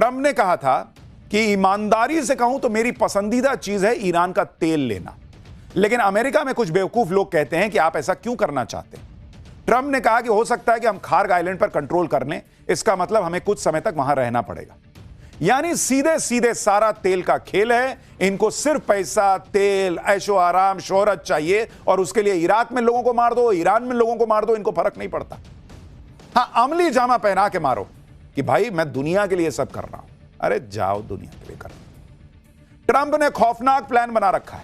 Trump ने कहा था कि ईमानदारी से कहूं तो मेरी पसंदीदा चीज है ईरान का तेल लेना, लेकिन अमेरिका में कुछ बेवकूफ लोग कहते हैं कि आप ऐसा क्यों करना चाहते हैं। ट्रंप ने कहा कि हो सकता है कि हम खार्ग आइलैंड पर कंट्रोल कर लें, इसका मतलब हमें कुछ समय तक वहां रहना पड़ेगा। यानी सीधे सीधे सारा तेल का खेल है। इनको सिर्फ पैसा, तेल, ऐशो आराम, शोहरत चाहिए और उसके लिए इराक में लोगों को मार दो, ईरान में लोगों को मार दो, इनको फर्क नहीं पड़ता। हां, अमली जामा पहना के मारो कि भाई मैं दुनिया के लिए सब कर रहा हूं। अरे जाओ दुनिया के लिए कर। ट्रंप ने खौफनाक प्लान बना रखा है।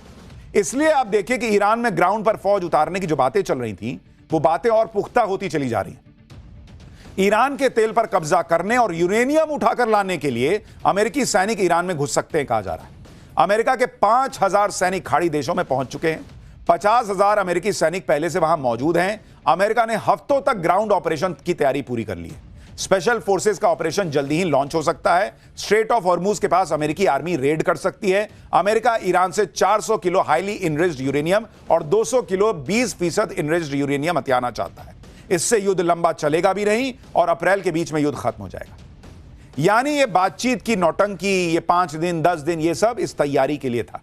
इसलिए आप देखिए कि ईरान में ग्राउंड पर फौज उतारने की जो बातें चल रही थी वो बातें और पुख्ता होती चली जा रही हैं। ईरान के तेल पर कब्जा करने और यूरेनियम उठाकर लाने के लिए अमेरिकी सैनिक ईरान में घुस सकते हैं कहा जा रहा है। अमेरिका के 5000 सैनिक खाड़ी देशों में पहुंच चुके हैं। 50,000 अमेरिकी सैनिक पहले से वहां मौजूद हैं। अमेरिका ने हफ्तों तक ग्राउंड ऑपरेशन की तैयारी पूरी कर ली है। स्पेशल फोर्सेस का ऑपरेशन जल्दी ही लॉन्च हो सकता है। स्ट्रेट ऑफ हॉर्मुज के पास अमेरिकी आर्मी रेड कर सकती है। अमेरिका ईरान से 400 किलो हाईली इनरिच्ड यूरेनियम और 200 किलो 20% इनरिच्ड यूरेनियम हथियाना चाहता है। इससे युद्ध लंबा चलेगा भी नहीं और अप्रैल के बीच में युद्ध खत्म हो जाएगा। यानी ये बातचीत की नौटंकी, ये 5 दिन 10 दिन, ये सब इस तैयारी के लिए था।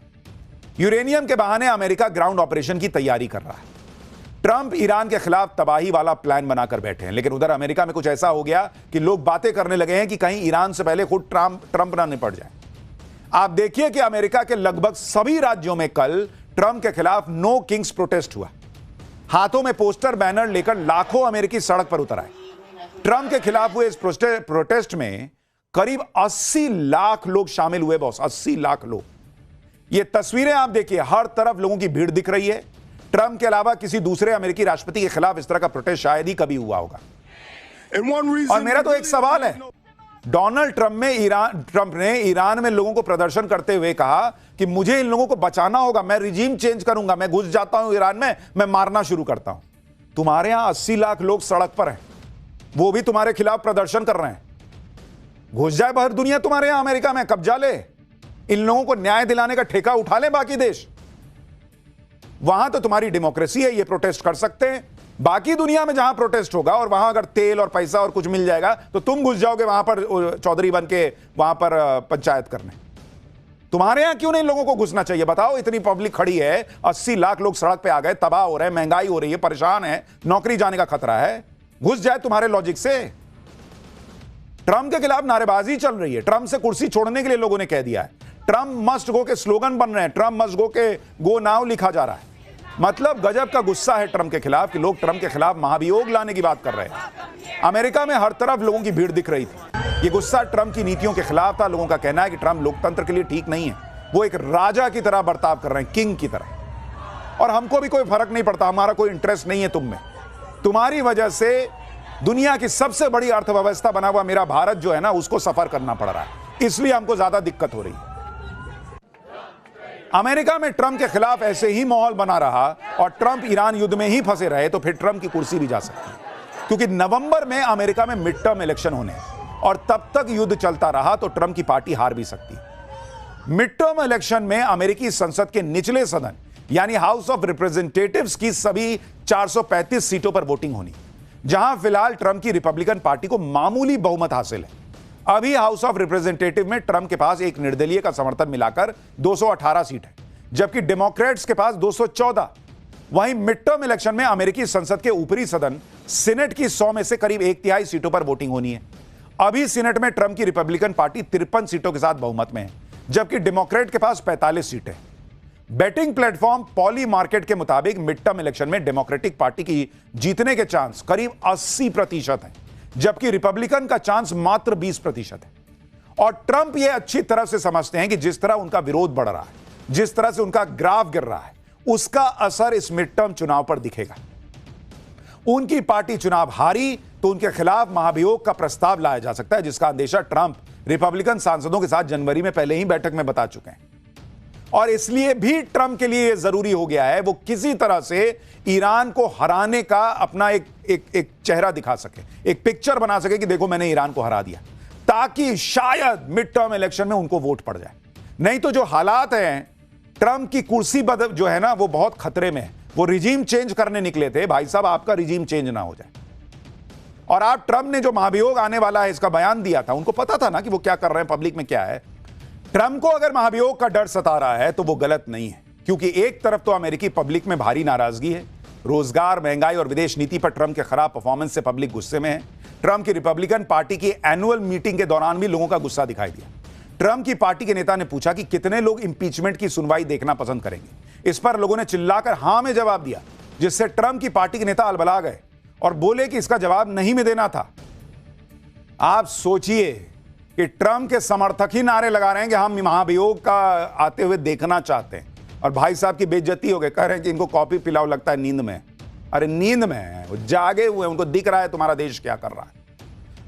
यूरेनियम के बहाने अमेरिका ग्राउंड ऑपरेशन की तैयारी कर रहा है। ट्रंप ईरान के खिलाफ तबाही वाला प्लान बनाकर बैठे हैं, लेकिन उधर अमेरिका में कुछ ऐसा हो गया कि लोग बातें करने लगे हैं कि कहीं ईरान से पहले खुद ट्रंप ना निपट जाए। आप देखिए कि अमेरिका के लगभग सभी राज्यों में कल ट्रंप के खिलाफ नो किंग्स प्रोटेस्ट हुआ। हाथों में पोस्टर, बैनर लेकर लाखों अमेरिकी सड़क पर उतर आए। ट्रंप के खिलाफ हुए इस प्रोटेस्ट में करीब 80 लाख लोग शामिल हुए। बॉस, 80 लाख लोग। ये तस्वीरें आप देखिए, हर तरफ लोगों की भीड़ दिख रही है। ट्रंप के अलावा किसी दूसरे अमेरिकी राष्ट्रपति के खिलाफ इस तरह का प्रोटेस्ट शायद ही कभी हुआ होगा। और मेरा तो एक सवाल है, डोनाल्ड ट्रंप ने ईरान में लोगों को प्रदर्शन करते हुए कहा कि मुझे इन लोगों को बचाना होगा, मैं रिजीम चेंज करूंगा, मैं घुस जाता हूं ईरान में, मैं मारना शुरू करता हूं। तुम्हारे यहां 80 लाख लोग सड़क पर हैं, वो भी तुम्हारे खिलाफ प्रदर्शन कर रहे हैं। घुस जाए बाहर दुनिया तुम्हारे यहां अमेरिका में, कब्जा ले, इन लोगों को न्याय दिलाने का ठेका उठा ले बाकी देश। वहां तो तुम्हारी डेमोक्रेसी है, ये प्रोटेस्ट कर सकते हैं। बाकी दुनिया में जहां प्रोटेस्ट होगा और वहां अगर तेल और पैसा और कुछ मिल जाएगा तो तुम घुस जाओगे वहां पर चौधरी बन के वहां पर पंचायत करने। तुम्हारे यहां क्यों नहीं लोगों को घुसना चाहिए? बताओ, इतनी पब्लिक खड़ी है, 80 लाख लोग सड़क पे आ गए, तबाह हो रहे हैं, महंगाई हो रही है, परेशान है, नौकरी जाने का खतरा है, घुस जाए तुम्हारे लॉजिक से। ट्रंप के खिलाफ नारेबाजी चल रही है। ट्रंप से कुर्सी छोड़ने के लिए लोगों ने कह दिया है। ट्रंप मस्ट गो के स्लोगन बन रहे हैं, ट्रंप मस्ट गो के गो नाउ लिखा जा रहा है। मतलब गजब का गुस्सा है ट्रंप के खिलाफ कि लोग ट्रंप के खिलाफ महाभियोग लाने की बात कर रहे हैं। अमेरिका में हर तरफ लोगों की भीड़ दिख रही थी। ये गुस्सा ट्रंप की नीतियों के खिलाफ था। लोगों का कहना है कि ट्रंप लोकतंत्र के लिए ठीक नहीं है, वो एक राजा की तरह बर्ताव कर रहे हैं, किंग की तरह। और हमको भी कोई फर्क नहीं पड़ता, हमारा कोई इंटरेस्ट नहीं है तुम में। तुम्हारी वजह से दुनिया की सबसे बड़ी अर्थव्यवस्था बना हुआ मेरा भारत जो है ना, उसको सफर करना पड़ रहा है, इसलिए हमको ज्यादा दिक्कत हो रही है। अमेरिका में ट्रंप के खिलाफ ऐसे ही माहौल बना रहा और ट्रंप ईरान युद्ध में ही फंसे रहे तो फिर ट्रंप की कुर्सी भी जा सकती है, क्योंकि नवंबर में अमेरिका में मिड टर्म इलेक्शन होने और तब तक युद्ध चलता रहा तो ट्रंप की पार्टी हार भी सकती है। मिड टर्म इलेक्शन में अमेरिकी संसद के निचले सदन यानी हाउस ऑफ रिप्रेजेंटेटिव्स की सभी 435 सीटों पर वोटिंग होनी, जहां फिलहाल ट्रंप की रिपब्लिकन पार्टी को मामूली बहुमत हासिल है। अभी हाउस ऑफ रिप्रेजेंटेटिव में ट्रंप के पास एक निर्दलीय का समर्थन मिलाकर 218 सीट है, जबकि डेमोक्रेट्स के पास 214। वहीं मिड टर्म इलेक्शन में अमेरिकी संसद के ऊपरी सदन सीनेट की 100 में से करीब 1/3 सीटों पर वोटिंग होनी है। अभी सीनेट में ट्रंप की रिपब्लिकन पार्टी 53 सीटों के साथ बहुमत में है, जबकि डेमोक्रेट के पास 45 सीटें। बैटिंग प्लेटफॉर्म पॉली मार्केट के मुताबिक मिड टर्म इलेक्शन में डेमोक्रेटिक पार्टी की जीतने के चांस करीब 80% है, जबकि रिपब्लिकन का चांस मात्र 20% है। और ट्रंप यह अच्छी तरह से समझते हैं कि जिस तरह उनका विरोध बढ़ रहा है, जिस तरह से उनका ग्राफ गिर रहा है, उसका असर इस मिड टर्म चुनाव पर दिखेगा। उनकी पार्टी चुनाव हारी तो उनके खिलाफ महाभियोग का प्रस्ताव लाया जा सकता है, जिसका अंदेशा ट्रंप रिपब्लिकन सांसदों के साथ जनवरी में पहले ही बैठक में बता चुके हैं। और इसलिए भी ट्रंप के लिए यह जरूरी हो गया है वो किसी तरह से ईरान को हराने का अपना एक चेहरा दिखा सके, एक पिक्चर बना सके कि देखो मैंने ईरान को हरा दिया, ताकि शायद मिड टर्म इलेक्शन में उनको वोट पड़ जाए। नहीं तो जो हालात हैं, ट्रंप की कुर्सी जो है ना, वो बहुत खतरे में है। वो रिजीम चेंज करने निकले थे, भाई साहब आपका रिजीम चेंज ना हो जाए। और आप ट्रंप ने जो महाभियोग आने वाला है इसका बयान दिया था, उनको पता था ना कि वो क्या कर रहे हैं, पब्लिक में क्या है। ट्रंप को अगर महाभियोग का डर सता रहा है तो वो गलत नहीं है, क्योंकि एक तरफ तो अमेरिकी पब्लिक में भारी नाराजगी है, रोजगार, महंगाई और विदेश नीति पर ट्रंप के खराब परफॉर्मेंस से पब्लिक गुस्से में है। ट्रंप की रिपब्लिकन पार्टी की एनुअल मीटिंग के दौरान भी लोगों का गुस्सा दिखाई दिया। ट्रंप की पार्टी के नेता ने पूछा कि कितने लोग इंपीचमेंट की सुनवाई देखना पसंद करेंगे। इस पर लोगों ने चिल्लाकर हां में जवाब दिया, जिससे ट्रंप की पार्टी के नेता अलबला गए और बोले कि इसका जवाब नहीं में देना था। आप सोचिए कि ट्रंप के समर्थक ही नारे लगा रहे हैं कि हम महाभियोग का आते हुए देखना चाहते हैं, और भाई साहब की बेइज्जती हो गई, कह रहे हैं कि इनको कॉफी पिलाओ, लगता है नींद में। अरे नींद में है, वो जागे हुए, उनको दिख रहा है तुम्हारा देश क्या कर रहा है।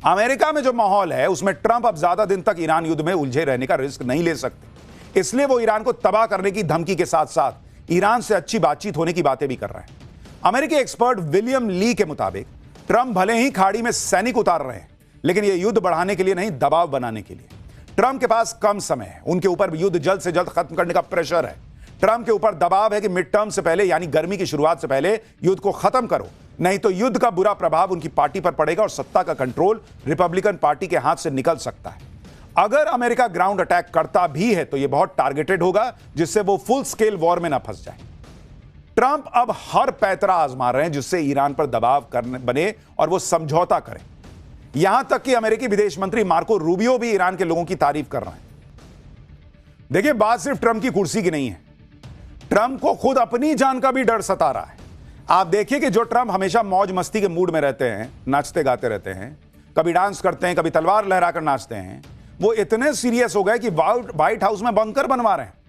अमेरिका में जो माहौल है उसमें ट्रंप अब ज्यादा दिन तक ईरान युद्ध में उलझे रहने का रिस्क नहीं ले सकते, इसलिए वो ईरान को तबाह करने की धमकी के साथ साथ ईरान से अच्छी बातचीत होने की बातें भी कर रहे हैं। अमेरिकी एक्सपर्ट विलियम ली के मुताबिक ट्रंप भले ही खाड़ी में सैनिक उतार रहे हैं, लेकिन यह युद्ध बढ़ाने के लिए नहीं, दबाव बनाने के लिए। ट्रंप के पास कम समय है, उनके ऊपर युद्ध जल्द से जल्द खत्म करने का प्रेशर है। ट्रंप के ऊपर दबाव है कि मिड टर्म से पहले, यानी गर्मी की शुरुआत से पहले युद्ध को खत्म करो, नहीं तो युद्ध का बुरा प्रभाव उनकी पार्टी पर पड़ेगा और सत्ता का कंट्रोल रिपब्लिकन पार्टी के हाथ से निकल सकता है। अगर अमेरिका ग्राउंड अटैक करता भी है तो यह बहुत टारगेटेड होगा, जिससे वो फुल स्केल वॉर में ना फंस जाए। ट्रंप अब हर पैतरा आजमा रहे हैं जिससे ईरान पर दबाव करने बने और वो समझौता करें। यहां तक कि अमेरिकी विदेश मंत्री मार्को रूबियो भी ईरान के लोगों की तारीफ कर रहे हैं। देखिए, बात सिर्फ ट्रंप की कुर्सी की नहीं है, ट्रंप को खुद अपनी जान का भी डर सता रहा है। आप देखिए कि जो ट्रंप हमेशा मौज मस्ती के मूड में रहते हैं, नाचते गाते रहते हैं, कभी डांस करते हैं, कभी तलवार लहराकर नाचते हैं, वो इतने सीरियस हो गए कि व्हाइट हाउस में बंकर बनवा रहे हैं।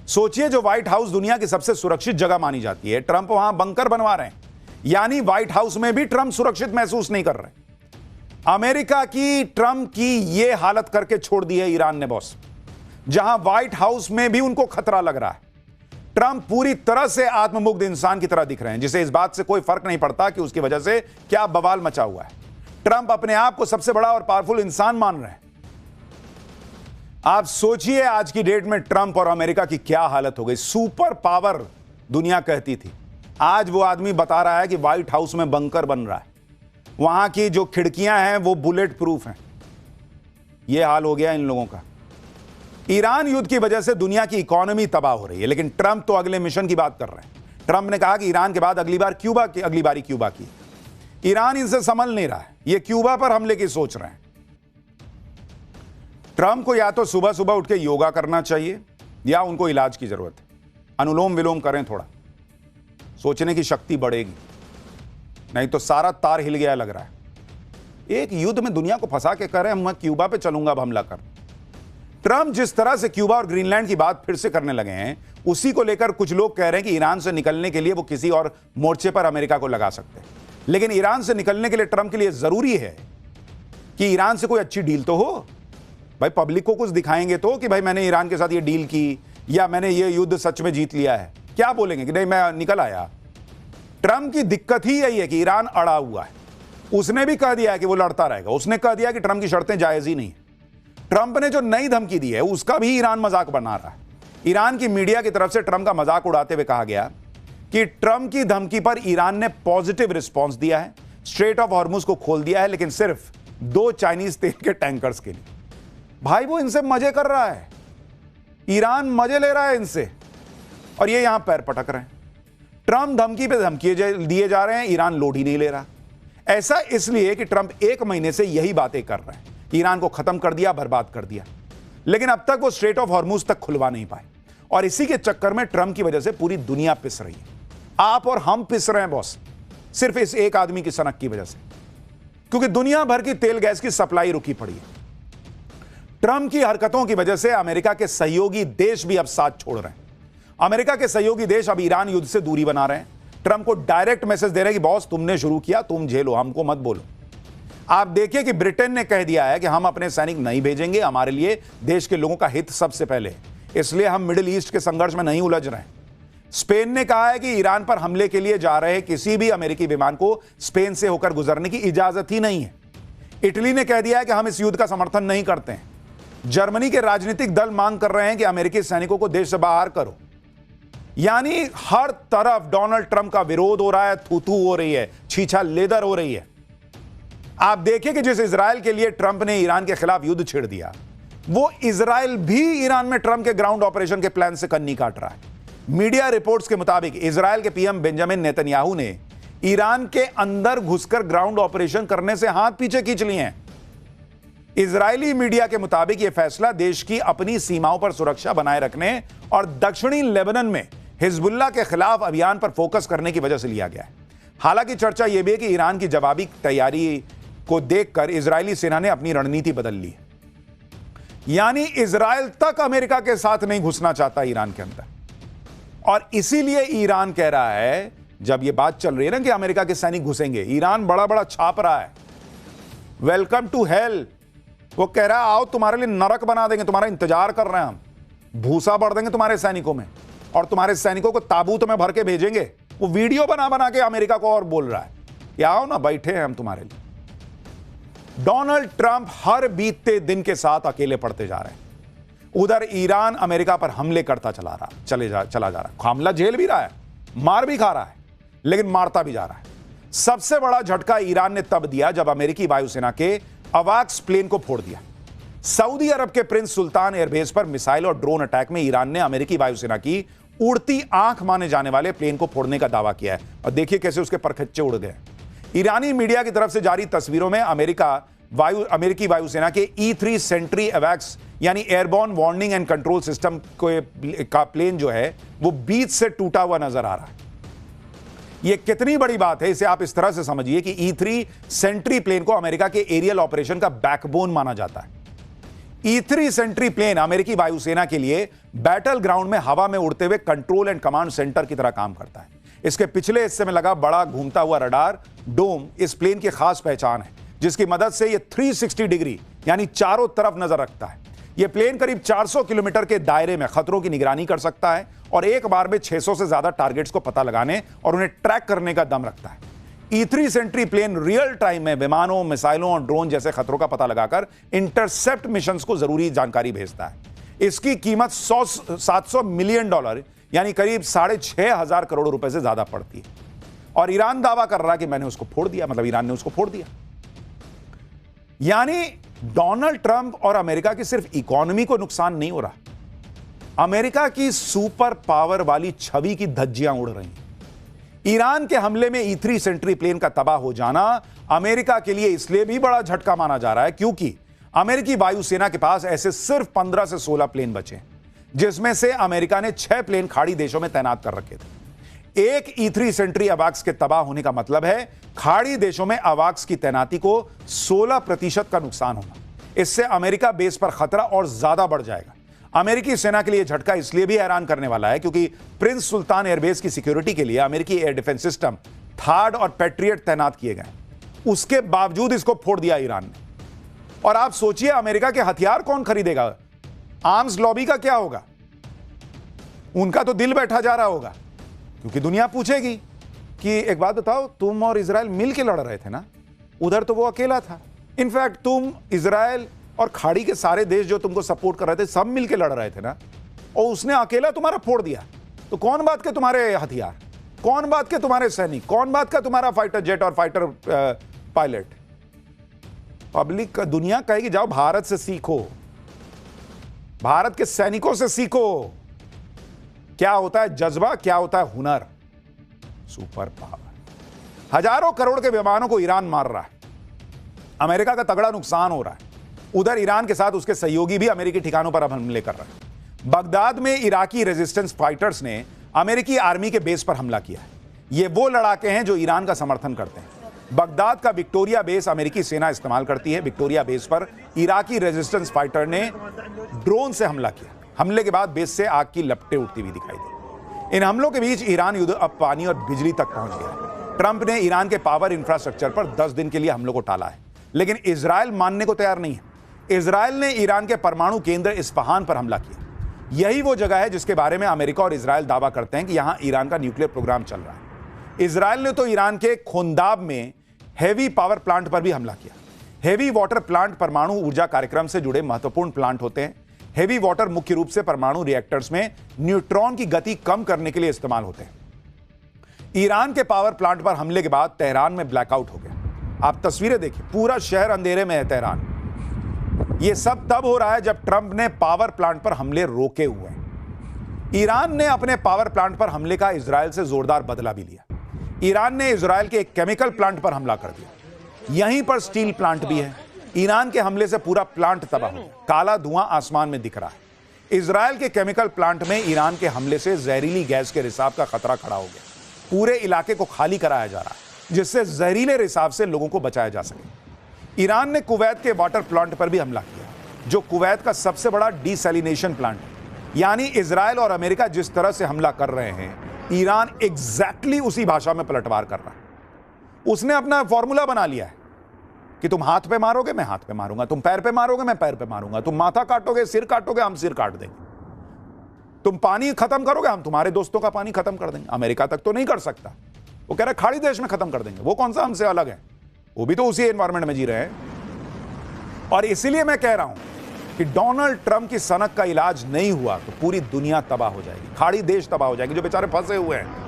सोचिए, जो व्हाइट हाउस दुनिया की सबसे सुरक्षित जगह मानी जाती है, ट्रंप वहां बंकर बनवा रहे हैं, यानी व्हाइट हाउस में भी ट्रंप सुरक्षित महसूस नहीं कर रहे। अमेरिका की ट्रंप की यह हालत करके छोड़ दी है ईरान ने बॉस, जहां व्हाइट हाउस में भी उनको खतरा लग रहा है। ट्रंप पूरी तरह से आत्ममुग्ध इंसान की तरह दिख रहे हैं, जिसे इस बात से कोई फर्क नहीं पड़ता कि उसकी वजह से क्या बवाल मचा हुआ है। ट्रंप अपने आप को सबसे बड़ा और पावरफुल इंसान मान रहे हैं। आप सोचिए आज की डेट में ट्रंप और अमेरिका की क्या हालत हो गई। सुपर पावर दुनिया कहती थी, आज वो आदमी बता रहा है कि व्हाइट हाउस में बंकर बन रहा है, वहां की जो खिड़कियां हैं वो बुलेट प्रूफ हैं। यह हाल हो गया इन लोगों का। ईरान युद्ध की वजह से दुनिया की इकोनॉमी तबाह हो रही है, लेकिन ट्रंप तो अगले मिशन की बात कर रहे हैं। ट्रंप ने कहा कि ईरान के बाद अगली बारी क्यूबा की। ईरान इनसे संभल नहीं रहा है, ये क्यूबा पर हमले की सोच रहे हैं। ट्रंप को या तो सुबह सुबह उठ के योगा करना चाहिए या उनको इलाज की जरूरत है। अनुलोम विलोम करें, थोड़ा सोचने की शक्ति बढ़ेगी, नहीं तो सारा तार हिल गया लग रहा है। एक युद्ध में दुनिया को फंसा के कह रहे हैं मैं क्यूबा पे चलूंगा अब हमला कर। ट्रंप जिस तरह से क्यूबा और ग्रीनलैंड की बात फिर से करने लगे हैं, उसी को लेकर कुछ लोग कह रहे हैं कि ईरान से निकलने के लिए वो किसी और मोर्चे पर अमेरिका को लगा सकते हैं। लेकिन ईरान से निकलने के लिए ट्रंप के लिए जरूरी है कि ईरान से कोई अच्छी डील तो हो। भाई पब्लिक को कुछ दिखाएंगे तो कि भाई मैंने ईरान के साथ ये डील की या मैंने ये युद्ध सच में जीत लिया है। क्या बोलेंगे कि नहीं मैं निकल आया। ट्रंप की दिक्कत ही यही है कि ईरान अड़ा हुआ है। उसने भी कह दिया है कि वो लड़ता रहेगा, उसने कह दिया कि ट्रंप की शर्तें जायज ही नहीं। ट्रंप ने जो नई धमकी दी है उसका भी ईरान मजाक बना रहा है। ईरान की मीडिया की तरफ से ट्रंप का मजाक उड़ाते हुए कहा गया कि ट्रंप की धमकी पर ईरान ने पॉजिटिव रिस्पांस दिया है, स्ट्रेट ऑफ हॉर्मुज को खोल दिया है, लेकिन सिर्फ 2 चाइनीज तेल के टैंकर्स के लिए। भाई वो इनसे मजे कर रहा है, ईरान मजे ले रहा है इनसे, और ये यहां पैर पटक रहे हैं। ट्रंप धमकी पे धमकी दिए जा रहे हैं, ईरान लोड ही नहीं ले रहा। ऐसा इसलिए कि ट्रंप 1 महीने से यही बातें कर रहे हैं, ईरान को खत्म कर दिया, बर्बाद कर दिया, लेकिन अब तक वो स्ट्रेट ऑफ हॉर्मुज तक खुलवा नहीं पाए। और इसी के चक्कर में ट्रंप की वजह से पूरी दुनिया पिस रही है। आप और हम पिस रहे हैं बॉस, सिर्फ इस एक आदमी की सनक की वजह से, क्योंकि दुनिया भर की तेल गैस की सप्लाई रुकी पड़ी है। ट्रंप की हरकतों की वजह से अमेरिका के सहयोगी देश भी अब साथ छोड़ रहे हैं। अमेरिका के सहयोगी देश अब ईरान युद्ध से दूरी बना रहे हैं, ट्रंप को डायरेक्ट मैसेज दे रहे हैं कि बॉस तुमने शुरू किया, तुम झेलो, हमको मत बोलो। आप देखिए कि ब्रिटेन ने कह दिया है कि हम अपने सैनिक नहीं भेजेंगे, हमारे लिए देश के लोगों का हित सबसे पहले, इसलिए हम मिडिल ईस्ट के संघर्ष में नहीं उलझ रहे हैं। स्पेन ने कहा है कि ईरान पर हमले के लिए जा रहे किसी भी अमेरिकी विमान को स्पेन से होकर गुजरने की इजाजत ही नहीं है। इटली ने कह दिया है कि हम इस युद्ध का समर्थन नहीं करते हैं। जर्मनी के राजनीतिक दल मांग कर रहे हैं कि अमेरिकी सैनिकों को देश से बाहर करो। यानी हर तरफ डोनाल्ड ट्रंप का विरोध हो रहा है, थू थू हो रही है, छीछा लेदर हो रही है। आप देखिए कि जिस इजराइल के लिए ट्रंप ने ईरान के खिलाफ युद्ध छेड़ दिया, वो इजराइल भी ईरान में ट्रंप के ग्राउंड ऑपरेशन के प्लान से कन्नी काट रहा है। मीडिया रिपोर्ट्स के मुताबिक इजराइल के पीएम बेंजामिन नेतन्याहू ने ईरान के अंदर घुसकर ग्राउंड ऑपरेशन करने से हाथ पीछे खींच लिए हैं। इजरायली मीडिया के मुताबिक यह फैसला देश की अपनी सीमाओं पर सुरक्षा बनाए रखने और दक्षिणी लेबनान में हिजबुल्लाह के खिलाफ अभियान पर फोकस करने की वजह से लिया गया है। हालांकि चर्चा यह भी है कि ईरान की जवाबी तैयारी को देखकर इजरायली सेना ने अपनी रणनीति बदल ली है। यानी इजराइल तक अमेरिका के साथ नहीं घुसना चाहता ईरान के अंदर, और इसीलिए ईरान कह रहा है, जब यह बात चल रही है ना कि अमेरिका के सैनिक घुसेंगे, ईरान बड़ा बड़ा छाप रहा है, वेलकम टू हेल। वो कह रहा है आओ तुम्हारे लिए नरक बना देंगे, तुम्हारा इंतजार कर रहे हैं हम, भूसा भर देंगे तुम्हारे सैनिकों में और तुम्हारे सैनिकों को ताबूत में भर के भेजेंगे। वो वीडियो बना बना के अमेरिका को और बोल रहा है कि आओ ना, बैठे हैं हम तुम्हारे लिए। डोनाल्ड ट्रंप हर बीतते दिन के साथ अकेले पड़ते जा रहे हैं। उधर ईरान अमेरिका पर हमले करता चला जा रहा है, हमला झेल भी रहा है, मार भी खा रहा है, लेकिन मारता भी जा रहा है। सबसे बड़ा झटका ईरान ने तब दिया जब अमेरिकी वायुसेना के अवाक्स प्लेन को फोड़ दिया। सऊदी अरब के प्रिंस सुल्तान एयरबेस पर मिसाइल और ड्रोन अटैक में ईरान ने अमेरिकी वायुसेना की उड़ती आंख माने जाने वाले प्लेन को फोड़ने का दावा किया है, और देखिए कैसे उसके परखच्चे उड़ गए। ईरानी मीडिया की तरफ से जारी तस्वीरों में अमेरिकी वायुसेना के E-3 सेंट्री अवैक्स यानी airborne warning and control system का प्लेन जो है वो बीच से टूटा हुआ नजर आ रहा है। यह कितनी बड़ी बात है इसे आप इस तरह से समझिए कि E-3 सेंट्री प्लेन को अमेरिका के एरियल ऑपरेशन का बैकबोन माना जाता है। E-3 सेंट्री प्लेन अमेरिकी वायुसेना के लिए बैटल ग्राउंड में हवा में उड़ते हुए कंट्रोल एंड कमांड सेंटर की तरह काम करता है। इसके पिछले हिस्से में लगा बड़ा घूमता हुआ रडार डोम इस प्लेन की खास पहचान है, जिसकी मदद से यह 360 डिग्री यानी चारों तरफ नजर रखता है। यह प्लेन करीब 400 किलोमीटर के दायरे में खतरों की निगरानी कर सकता है और एक बार में 600 से ज्यादा टारगेट्स को पता लगाने और उन्हें ट्रैक करने का दम रखता है। E-3 Sentry plane real time में विमानों, मिसाइलों और ड्रोन जैसे खतरों का पता लगाकर इंटरसेप्ट मिशंस को जरूरी जानकारी भेजता है। इसकी कीमत $700 मिलियन यानी करीब 6,500 करोड़ रुपए से ज्यादा पड़ती है। और ईरान दावा कर रहा है कि मैंने उसको फोड़ दिया, मतलब ईरान ने उसको फोड़ दिया। यानी डोनाल्ड ट्रंप और अमेरिका की सिर्फ इकोनॉमी को नुकसान नहीं हो रहा, अमेरिका की सुपर पावर वाली छवि की धज्जियां उड़ रही हैं। ईरान के हमले में E-3 सेंट्री प्लेन का तबाह हो जाना अमेरिका के लिए इसलिए भी बड़ा झटका माना जा रहा है क्योंकि अमेरिकी वायुसेना के पास ऐसे सिर्फ 15 से 16 प्लेन बचे हैं, जिसमें से अमेरिका ने 6 प्लेन खाड़ी देशों में तैनात कर रखे थे। एक E-3 सेंट्री अवाक्स के तबाह होने का मतलब है खाड़ी देशों में अवाक्स की तैनाती को 16% का नुकसान होगा। इससे अमेरिका बेस पर खतरा और ज्यादा बढ़ जाएगा। अमेरिकी सेना के लिए झटका इसलिए भी हैरान करने वाला है क्योंकि प्रिंस सुल्तान एयरबेस की सिक्योरिटी के लिए अमेरिकी एयर डिफेंस सिस्टम थार्ड और पैट्रियट तैनात किए गए। उसके बावजूद इसको फोड़ दिया ईरान ने। और आप सोचिए अमेरिका के हथियार कौन खरीदेगा? आर्म्स लॉबी का क्या होगा? उनका तो दिल बैठा जा रहा होगा, क्योंकि दुनिया पूछेगी कि एक बात बताओ, तुम और इजराइल मिल के लड़ रहे थे ना, उधर तो वो अकेला था। इनफैक्ट तुम, इजराइल और खाड़ी के सारे देश जो तुमको सपोर्ट कर रहे थे सब मिलके लड़ रहे थे ना, और उसने अकेला तुम्हारा फोड़ दिया। तो कौन बात के तुम्हारे हथियार, कौन बात के तुम्हारे सैनिक, कौन बात का तुम्हारा फाइटर जेट और फाइटर पायलट? पब्लिक का दुनिया कहेगी जाओ भारत से सीखो, भारत के सैनिकों से सीखो क्या होता है जज्बा, क्या होता है हुनर, सुपर पावर। हजारों करोड़ के विमानों को ईरान मार रहा है, अमेरिका का तगड़ा नुकसान हो रहा है। उधर ईरान के साथ उसके सहयोगी भी अमेरिकी ठिकानों पर अब हमले कर रहे हैं। बगदाद में इराकी रेजिस्टेंस फाइटर्स ने अमेरिकी आर्मी के बेस पर हमला किया है। ये वो लड़ाके हैं जो ईरान का समर्थन करते हैं। बगदाद का विक्टोरिया बेस अमेरिकी सेना इस्तेमाल करती है। विक्टोरिया बेस पर इराकी रेजिस्टेंस फाइटर ने ड्रोन से हमला किया। हमले के बाद बेस से आग की लपटें उठती हुई दिखाई दी। इन हमलों के बीच ईरान युद्ध अब पानी और बिजली तक पहुंच गया है। ट्रंप ने ईरान के पावर इंफ्रास्ट्रक्चर पर 10 दिन के लिए हमलों को टाला है, लेकिन इजराइल मानने को तैयार नहीं है। इजराइल ने ईरान के परमाणु केंद्र इस्फहान पर हमला किया। यही वो जगह है जिसके बारे में अमेरिका और इजराइल दावा करते हैं कि यहां ईरान का न्यूक्लियर प्रोग्राम चल रहा है। इजराइल ने तो ईरान के खोंदाब में हेवी पावर प्लांट पर भी हमला किया। हेवी वाटर प्लांट परमाणु ऊर्जा कार्यक्रम से जुड़े महत्वपूर्ण प्लांट होते हैं। हेवी वाटर मुख्य रूप से परमाणु रिएक्टर्स में न्यूट्रॉन की गति कम करने के लिए इस्तेमाल होते हैं। ईरान के पावर प्लांट पर हमले के बाद तेहरान में ब्लैकआउट हो गया। आप तस्वीरें देखिए, पूरा शहर अंधेरे में है तेहरान। यह सब तब हो रहा है जब ट्रंप ने पावर प्लांट पर हमले रोके हुए हैं। ईरान ने अपने पावर प्लांट पर हमले का इजराइल से जोरदार बदला भी लिया। ईरान ने इजराइल के एक केमिकल प्लांट पर हमला कर दिया। यहीं पर स्टील प्लांट भी है। ईरान के हमले से पूरा प्लांट तबाह हो गया। काला धुआं आसमान में दिख रहा है। इजराइल के केमिकल प्लांट में ईरान के हमले से जहरीली गैस के रिसाव का खतरा खड़ा हो गया। पूरे इलाके को खाली कराया जा रहा है जिससे जहरीले रिसाव से लोगों को बचाया जा सके। ईरान ने कुवैत के वाटर प्लांट पर भी हमला किया, जो कुवैत का सबसे बड़ा डिसैलिनेशन प्लांट है। यानी इजराइल और अमेरिका जिस तरह से हमला कर रहे हैं, ईरान एग्जैक्टली उसी भाषा में पलटवार कर रहा है। उसने अपना फॉर्मूला बना लिया है कि तुम हाथ पे मारोगे, मैं हाथ पे मारूंगा, तुम पैर पे मारोगे, मैं पैर पे मारूंगा, तुम माथा काटोगे, सिर काटोगे, हम सिर काट देंगे, तुम पानी खत्म करोगे, हम तुम्हारे दोस्तों का पानी खत्म कर देंगे। अमेरिका तक तो नहीं कर सकता, वो कह रहा है खाड़ी देश में खत्म कर देंगे। वो कौन सा हमसे अलग है, वो भी तो उसी एनवायरमेंट में जी रहे हैं। और इसीलिए मैं कह रहा हूं कि डोनाल्ड ट्रंप की सनक का इलाज नहीं हुआ तो पूरी दुनिया तबाह हो जाएगी, खाड़ी देश तबाह हो जाएगी जो बेचारे फंसे हुए हैं।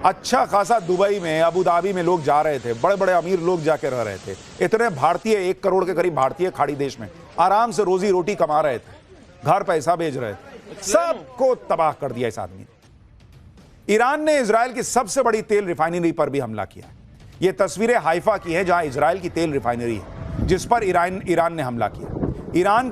अच्छा खासा दुबई में, अबू धाबी में लोग जा रहे थे, बड़े बड़े अमीर लोग जाके रह रहे थे। इतने भारतीय, 1 करोड़ के करीब भारतीय खाड़ी देश में आराम से रोजी रोटी कमा रहे थे, घर पैसा भेज रहे थे, सबको तबाह कर दिया इस आदमी ने। ईरान ने इजराइल की सबसे बड़ी तेल रिफाइनरी पर भी हमला किया। ये तस्वीरें हाइफा की हैं, जहां इजराइल की तेल रिफाइनरी है जिस पर ईरान ने हमला किया। ईरान